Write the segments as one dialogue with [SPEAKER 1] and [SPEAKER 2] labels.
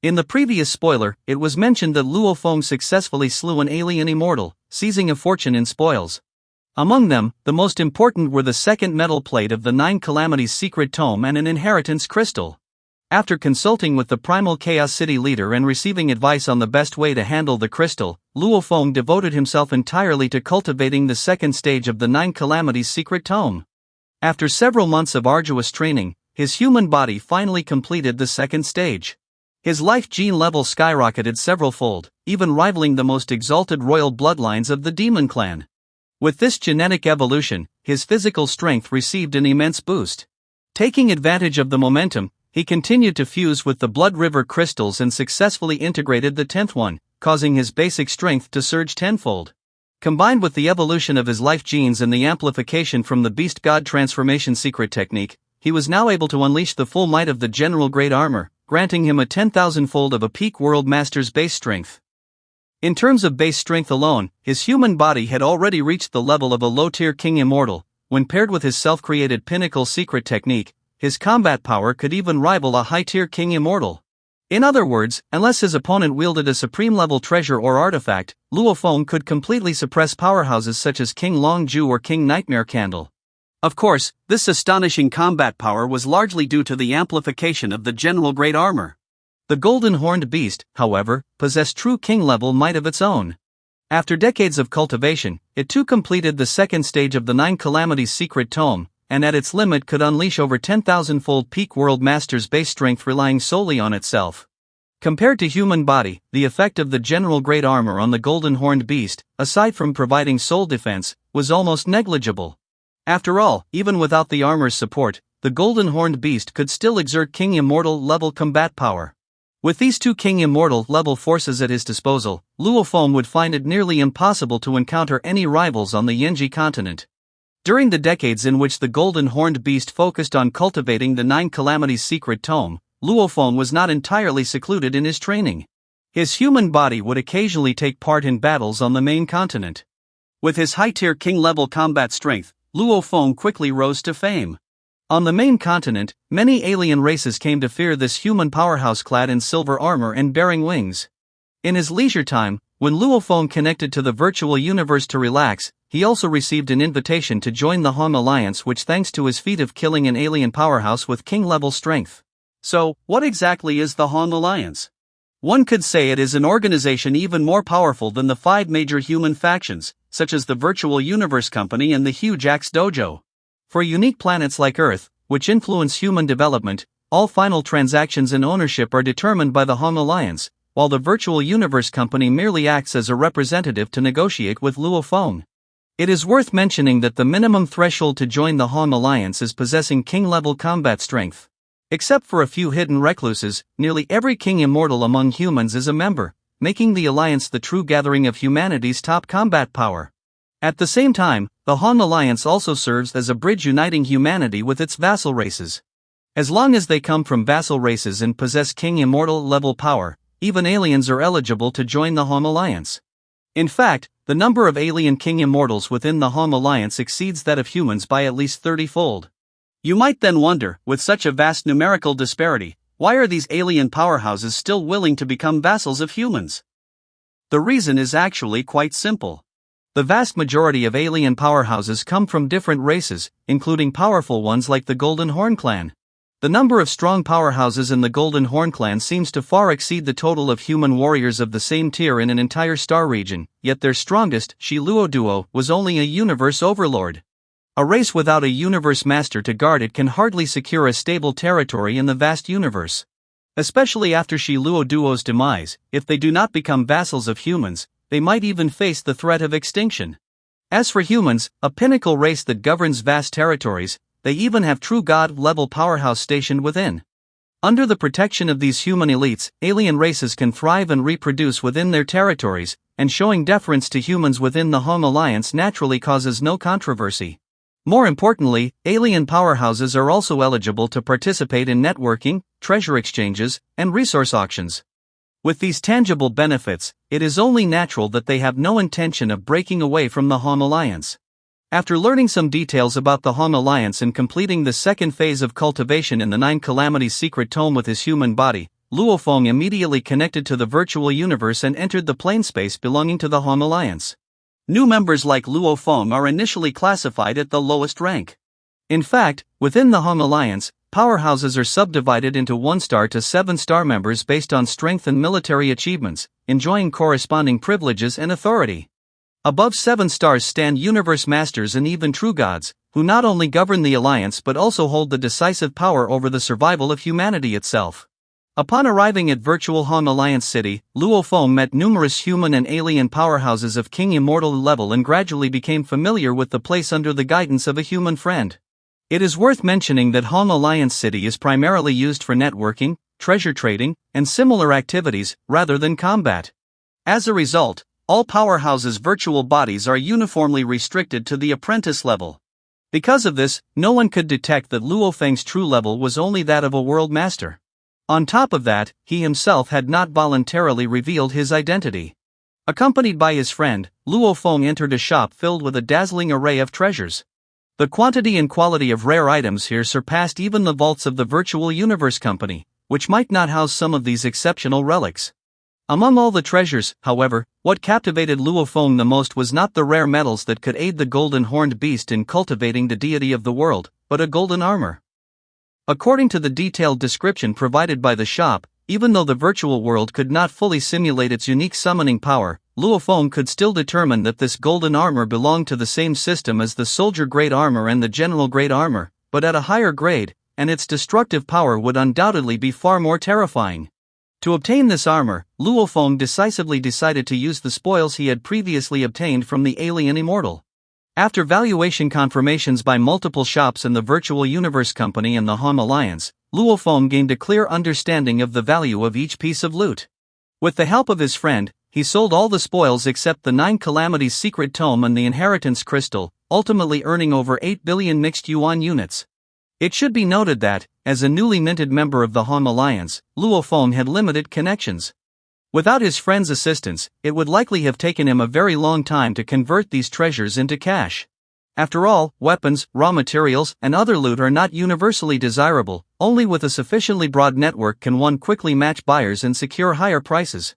[SPEAKER 1] In the previous spoiler, it was mentioned that Luo Feng successfully slew an alien immortal, seizing a fortune in spoils. Among them, the most important were the second metal plate of the Nine Calamities secret tome and an inheritance crystal. After consulting with the Primal Chaos City leader and receiving advice on the best way to handle the crystal, Luo Feng devoted himself entirely to cultivating the second stage of the Nine Calamities secret tome. After several months of arduous training, his human body finally completed the second stage. His life gene level skyrocketed several-fold, even rivaling the most exalted royal bloodlines of the demon clan. With this genetic evolution, his physical strength received an immense boost. Taking advantage of the momentum, he continued to fuse with the Blood River crystals and successfully integrated the 10th one, causing his basic strength to surge tenfold. Combined with the evolution of his life genes and the amplification from the Beast God transformation secret technique, he was now able to unleash the full might of the General Great Armor, granting him a 10,000-fold of a peak World Master's base strength. In terms of base strength alone, his human body had already reached the level of a low-tier King Immortal. When paired with his self-created Pinnacle secret technique, his combat power could even rival a high-tier King Immortal. In other words, unless his opponent wielded a supreme-level treasure or artifact, Luo Feng could completely suppress powerhouses such as King Longju or King Nightmare Candle. Of course, this astonishing combat power was largely due to the amplification of the General Great Armor. The Golden Horned Beast, however, possessed true king-level might of its own. After decades of cultivation, it too completed the second stage of the Nine Calamities secret tome, and at its limit could unleash over 10,000-fold peak World Master's base strength relying solely on itself. Compared to human body, the effect of the General Great Armor on the Golden Horned Beast, aside from providing soul defense, was almost negligible. After all, even without the armor's support, the Golden Horned Beast could still exert King Immortal-level combat power. With these two King Immortal-level forces at his disposal, Luo Feng would find it nearly impossible to encounter any rivals on the Yanji continent. During the decades in which the Golden Horned Beast focused on cultivating the Nine Calamities secret tome, Luo Feng was not entirely secluded in his training. His human body would occasionally take part in battles on the main continent. With his high-tier king-level combat strength, Luo Feng quickly rose to fame. On the main continent, many alien races came to fear this human powerhouse clad in silver armor and bearing wings. In his leisure time, when Luo Feng connected to the virtual universe to relax, he also received an invitation to join the Hong Alliance, which thanks to his feat of killing an alien powerhouse with king-level strength. So, what exactly is the Hong Alliance? One could say it is an organization even more powerful than the 5 major human factions, such as the Virtual Universe Company and the Huge Axe Dojo. For unique planets like Earth, which influence human development, all final transactions and ownership are determined by the Hong Alliance, while the Virtual Universe Company merely acts as a representative to negotiate with Luo Feng. It is worth mentioning that the minimum threshold to join the Hong Alliance is possessing king-level combat strength. Except for a few hidden recluses, nearly every King Immortal among humans is a member, making the Alliance the true gathering of humanity's top combat power. At the same time, the Hong Alliance also serves as a bridge uniting humanity with its vassal races. As long as they come from vassal races and possess King Immortal-level power, even aliens are eligible to join the Hong Alliance. In fact, the number of alien King Immortals within the Hong Alliance exceeds that of humans by at least 30-fold. You might then wonder, with such a vast numerical disparity, why are these alien powerhouses still willing to become vassals of humans? The reason is actually quite simple. The vast majority of alien powerhouses come from different races, including powerful ones like the Golden Horn Clan. The number of strong powerhouses in the Golden Horn Clan seems to far exceed the total of human warriors of the same tier in an entire star region, yet their strongest, Shi Luo Duo, was only a universe overlord. A race without a universe master to guard it can hardly secure a stable territory in the vast universe. Especially after Shi Luo Duo's demise, if they do not become vassals of humans, they might even face the threat of extinction. As for humans, a pinnacle race that governs vast territories, they even have true god-level powerhouse stationed within. Under the protection of these human elites, alien races can thrive and reproduce within their territories, and showing deference to humans within the Hong Alliance naturally causes no controversy. More importantly, alien powerhouses are also eligible to participate in networking, treasure exchanges, and resource auctions. With these tangible benefits, it is only natural that they have no intention of breaking away from the Hong Alliance. After learning some details about the Hong Alliance and completing the second phase of cultivation in the Nine Calamities secret tome with his human body, Luo Feng immediately connected to the virtual universe and entered the plane space belonging to the Hong Alliance. New members like Luo Feng are initially classified at the lowest rank. In fact, within the Hong Alliance, powerhouses are subdivided into 1-star to 7-star members based on strength and military achievements, enjoying corresponding privileges and authority. Above 7 stars stand Universe Masters and even True Gods, who not only govern the Alliance but also hold the decisive power over the survival of humanity itself. Upon arriving at virtual Hong Alliance City, Luo Feng met numerous human and alien powerhouses of King Immortal level and gradually became familiar with the place under the guidance of a human friend. It is worth mentioning that Hong Alliance City is primarily used for networking, treasure trading, and similar activities, rather than combat. As a result, all powerhouses' virtual bodies are uniformly restricted to the apprentice level. Because of this, no one could detect that Luo Feng's true level was only that of a world master. On top of that, he himself had not voluntarily revealed his identity. Accompanied by his friend, Luo Feng entered a shop filled with a dazzling array of treasures. The quantity and quality of rare items here surpassed even the vaults of the Virtual Universe Company, which might not house some of these exceptional relics. Among all the treasures, however, what captivated Luo Feng the most was not the rare metals that could aid the golden horned beast in cultivating the deity of the world, but a golden armor. According to the detailed description provided by the shop, even though the virtual world could not fully simulate its unique summoning power, Luo Feng could still determine that this golden armor belonged to the same system as the soldier grade armor and the general grade armor, but at a higher grade, and its destructive power would undoubtedly be far more terrifying. To obtain this armor, Luo Feng decisively decided to use the spoils he had previously obtained from the alien immortal. After valuation confirmations by multiple shops in the Virtual Universe Company and the Hong Alliance, Luo Feng gained a clear understanding of the value of each piece of loot. With the help of his friend, he sold all the spoils except the 9 Calamities Secret Tome and the Inheritance Crystal, ultimately earning over 8 billion mixed yuan units. It should be noted that, as a newly minted member of the Hong Alliance, Luo Feng had limited connections. Without his friend's assistance, it would likely have taken him a very long time to convert these treasures into cash. After all, weapons, raw materials, and other loot are not universally desirable. Only with a sufficiently broad network can one quickly match buyers and secure higher prices.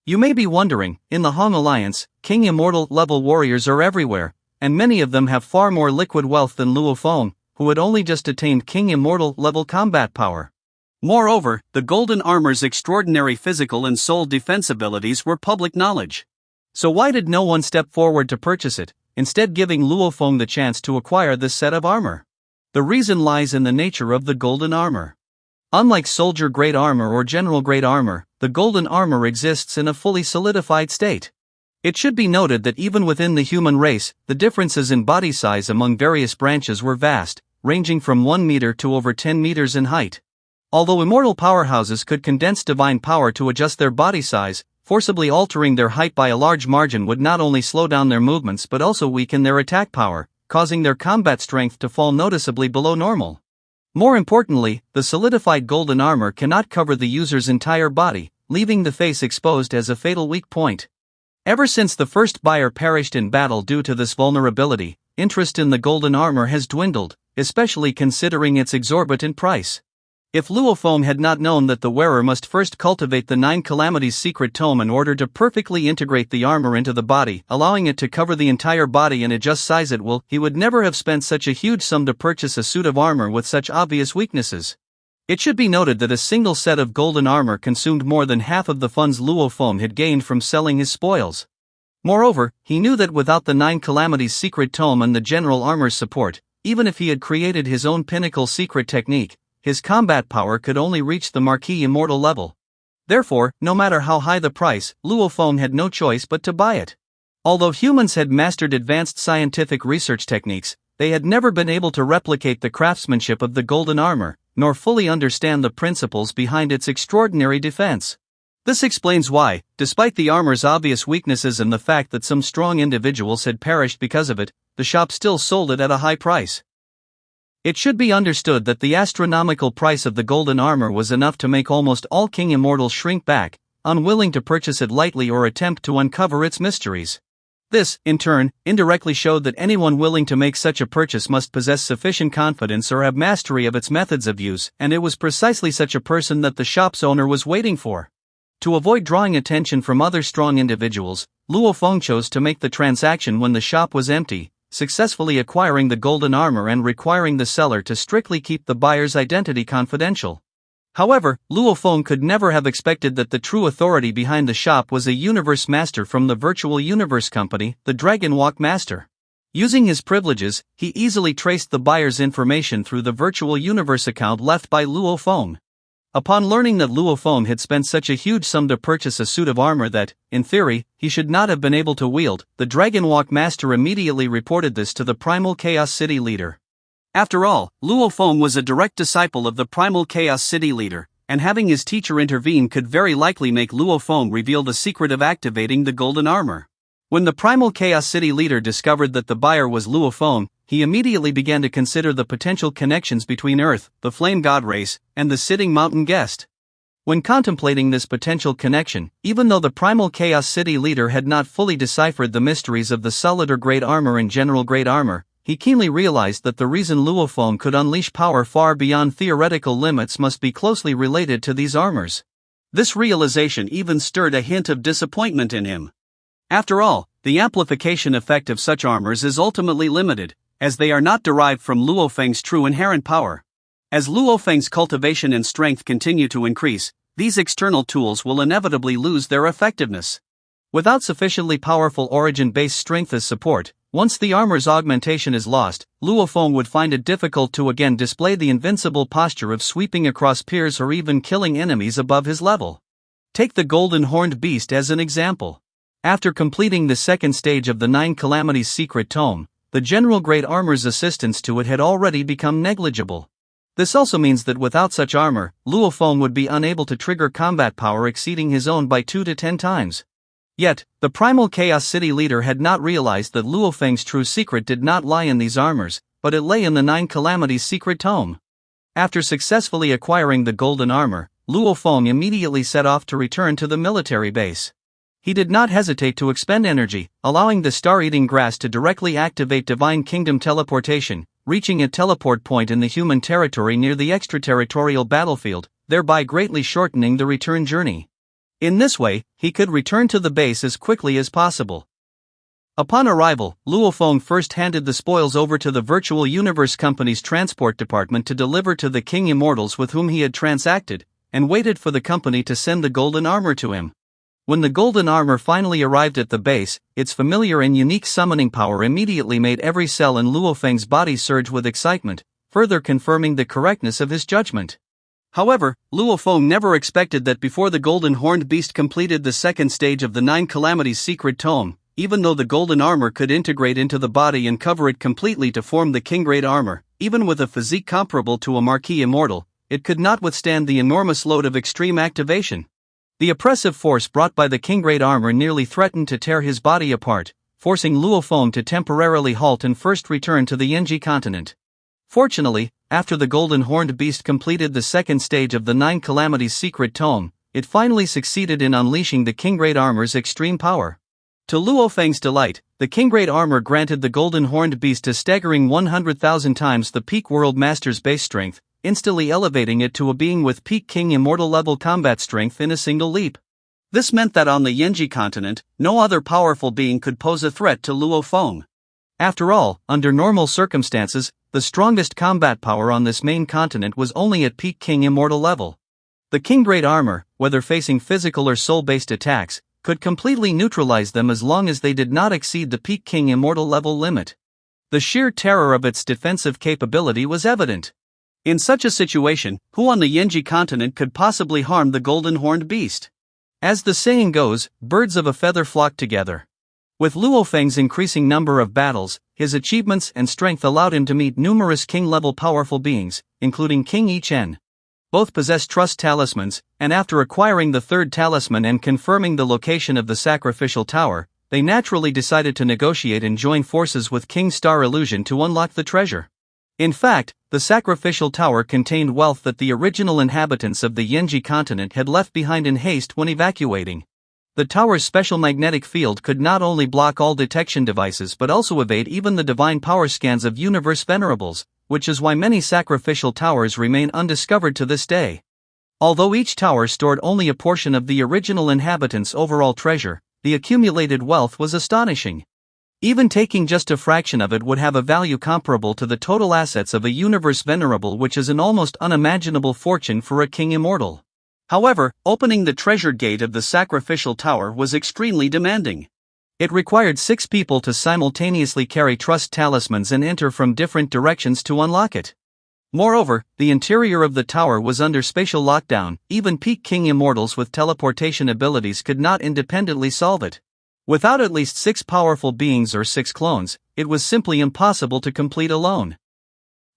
[SPEAKER 1] You may be wondering, in the Hong Alliance, King Immortal level warriors are everywhere, and many of them have far more liquid wealth than Luo Feng, who had only just attained King Immortal level combat power. Moreover, the golden armor's extraordinary physical and soul defense abilities were public knowledge. So why did no one step forward to purchase it, instead giving Luo Feng the chance to acquire this set of armor? The reason lies in the nature of the golden armor. Unlike soldier-grade armor or general-grade armor, the golden armor exists in a fully solidified state. It should be noted that even within the human race, the differences in body size among various branches were vast, ranging from 1 meter to over 10 meters in height. Although immortal powerhouses could condense divine power to adjust their body size, forcibly altering their height by a large margin would not only slow down their movements but also weaken their attack power, causing their combat strength to fall noticeably below normal. More importantly, the solidified golden armor cannot cover the user's entire body, leaving the face exposed as a fatal weak point. Ever since the first buyer perished in battle due to this vulnerability, interest in the golden armor has dwindled, especially considering its exorbitant price. If Luo Feng had not known that the wearer must first cultivate the 9 Calamities Secret Tome in order to perfectly integrate the armor into the body, allowing it to cover the entire body and adjust size at will, he would never have spent such a huge sum to purchase a suit of armor with such obvious weaknesses. It should be noted that a single set of golden armor consumed more than half of the funds Luo Feng had gained from selling his spoils. Moreover, he knew that without the 9 Calamities Secret Tome and the general armor's support, even if he had created his own pinnacle secret technique, his combat power could only reach the Marquis Immortal level. Therefore, no matter how high the price, Luo Feng had no choice but to buy it. Although humans had mastered advanced scientific research techniques, they had never been able to replicate the craftsmanship of the golden armor, nor fully understand the principles behind its extraordinary defense. This explains why, despite the armor's obvious weaknesses and the fact that some strong individuals had perished because of it, the shop still sold it at a high price. It should be understood that the astronomical price of the golden armor was enough to make almost all King Immortals shrink back, unwilling to purchase it lightly or attempt to uncover its mysteries. This, in turn, indirectly showed that anyone willing to make such a purchase must possess sufficient confidence or have mastery of its methods of use, and it was precisely such a person that the shop's owner was waiting for. To avoid drawing attention from other strong individuals, Luo Feng chose to make the transaction when the shop was empty, successfully acquiring the golden armor and requiring the seller to strictly keep the buyer's identity confidential. However, Luo Feng could never have expected that the true authority behind the shop was a universe master from the virtual universe company, the Dragon Walk Master. Using his privileges, he easily traced the buyer's information through the virtual universe account left by Luo Feng. Upon learning that Luo Feng had spent such a huge sum to purchase a suit of armor that, in theory, he should not have been able to wield, the Dragon Walk Master immediately reported this to the Primal Chaos City leader. After all, Luo Feng was a direct disciple of the Primal Chaos City leader, and having his teacher intervene could very likely make Luo Feng reveal the secret of activating the golden armor. When the Primal Chaos City leader discovered that the buyer was Luo Feng, he immediately began to consider the potential connections between Earth, the Flame God race, and the Sitting Mountain Guest. When contemplating this potential connection, even though the Primal Chaos City leader had not fully deciphered the mysteries of the Solid or Great Armor and General Great Armor, he keenly realized that the reason Luo Feng could unleash power far beyond theoretical limits must be closely related to these armors. This realization even stirred a hint of disappointment in him. After all, the amplification effect of such armors is ultimately limited, as they are not derived from Luo Feng's true inherent power. As Luo Feng's cultivation and strength continue to increase, these external tools will inevitably lose their effectiveness. Without sufficiently powerful origin-based strength as support, once the armor's augmentation is lost, Luo Feng would find it difficult to again display the invincible posture of sweeping across peers or even killing enemies above his level. Take the Golden Horned Beast as an example. After completing the second stage of the Nine Calamities secret tome, the General Great Armor's assistance to it had already become negligible. This also means that without such armor, Luo Feng would be unable to trigger combat power exceeding his own by 2 to 10 times. Yet, the Primal Chaos City leader had not realized that Luo Feng's true secret did not lie in these armors, but it lay in the Nine Calamities secret tome. After successfully acquiring the golden armor, Luo Feng immediately set off to return to the military base. He did not hesitate to expend energy, allowing the star-eating grass to directly activate Divine Kingdom teleportation, reaching a teleport point in the human territory near the extraterritorial battlefield, thereby greatly shortening the return journey. In this way, he could return to the base as quickly as possible. Upon arrival, Luo Feng first handed the spoils over to the Virtual Universe Company's transport department to deliver to the King Immortals with whom he had transacted, and waited for the company to send the golden armor to him. When the golden armor finally arrived at the base, its familiar and unique summoning power immediately made every cell in Luo Feng's body surge with excitement, further confirming the correctness of his judgment. However, Luo Feng never expected that before the Golden Horned Beast completed the second stage of the Nine Calamities secret tome, even though the golden armor could integrate into the body and cover it completely to form the King Great Armor, even with a physique comparable to a Marquis Immortal, it could not withstand the enormous load of extreme activation. The oppressive force brought by the King Great Armor nearly threatened to tear his body apart, forcing Luo Feng to temporarily halt and first return to the Yenji continent. Fortunately, after the Golden Horned Beast completed the second stage of the Nine Calamities secret tome, it finally succeeded in unleashing the King Great Armor's extreme power. To Luo Feng's delight, the King Great Armor granted the Golden Horned Beast a staggering 100,000 times the peak World Master's base strength, instantly elevating it to a being with peak King Immortal level combat strength in a single leap. This meant that on the Yenji continent, no other powerful being could pose a threat to Luo Feng. After all, under normal circumstances, the strongest combat power on this main continent was only at peak King Immortal level. The King Great Armor, whether facing physical or soul-based attacks, could completely neutralize them as long as they did not exceed the peak King Immortal level limit. The sheer terror of its defensive capability was evident. In such a situation, who on the Yenji continent could possibly harm the Golden Horned Beast? As the saying goes, birds of a feather flock together. With Luo Feng's increasing number of battles, his achievements and strength allowed him to meet numerous king-level powerful beings, including King Yi Chen. Both possessed trust talismans, and after acquiring the third talisman and confirming the location of the Sacrificial Tower, they naturally decided to negotiate and join forces with King Star Illusion to unlock the treasure. In fact, the Sacrificial Tower contained wealth that the original inhabitants of the Yenji continent had left behind in haste when evacuating. The tower's special magnetic field could not only block all detection devices but also evade even the divine power scans of universe venerables, which is why many sacrificial towers remain undiscovered to this day. Although each tower stored only a portion of the original inhabitants' overall treasure, the accumulated wealth was astonishing. Even taking just a fraction of it would have a value comparable to the total assets of a universe venerable, which is an almost unimaginable fortune for a king immortal. However, opening the treasure gate of the sacrificial tower was extremely demanding. It required 6 people to simultaneously carry trust talismans and enter from different directions to unlock it. Moreover, the interior of the tower was under spatial lockdown. Even peak king immortals with teleportation abilities could not independently solve it. Without at least 6 powerful beings or 6 clones, it was simply impossible to complete alone.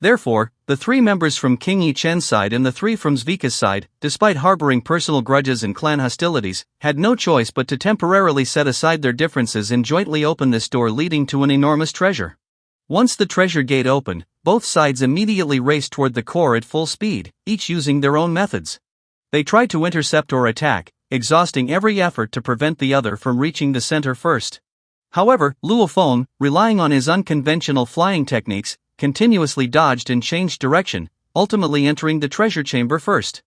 [SPEAKER 1] Therefore, the 3 members from King Yi Chen's side and the 3 from Zvika's side, despite harboring personal grudges and clan hostilities, had no choice but to temporarily set aside their differences and jointly open this door leading to an enormous treasure. Once the treasure gate opened, both sides immediately raced toward the core at full speed, each using their own methods. They tried to intercept or attack, exhausting every effort to prevent the other from reaching the center first. However, Luo Feng, relying on his unconventional flying techniques, continuously dodged and changed direction, ultimately entering the treasure chamber first.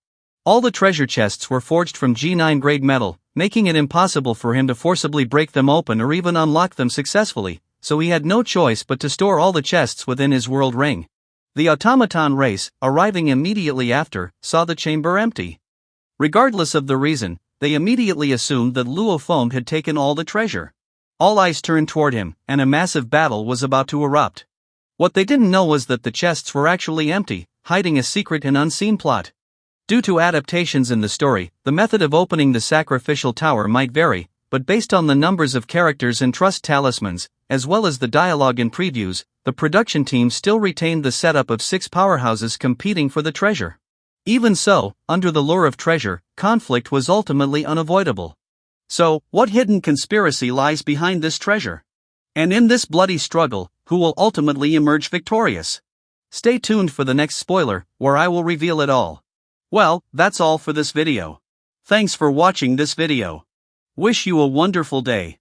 [SPEAKER 1] All the treasure chests were forged from G9 grade metal, making it impossible for him to forcibly break them open or even unlock them successfully, so he had no choice but to store all the chests within his world ring. The automaton race, arriving immediately after, saw the chamber empty. Regardless of the reason, they immediately assumed that Luo Feng had taken all the treasure. All eyes turned toward him, and a massive battle was about to erupt. What they didn't know was that the chests were actually empty, hiding a secret and unseen plot. Due to adaptations in the story, the method of opening the sacrificial tower might vary, but based on the numbers of characters and trust talismans, as well as the dialogue in previews, the production team still retained the setup of 6 powerhouses competing for the treasure. Even so, under the lure of treasure, conflict was ultimately unavoidable. So, what hidden conspiracy lies behind this treasure? And in this bloody struggle, who will ultimately emerge victorious? Stay tuned for the next spoiler, where I will reveal it all. Well, that's all for this video. Thanks for watching this video. Wish you a wonderful day.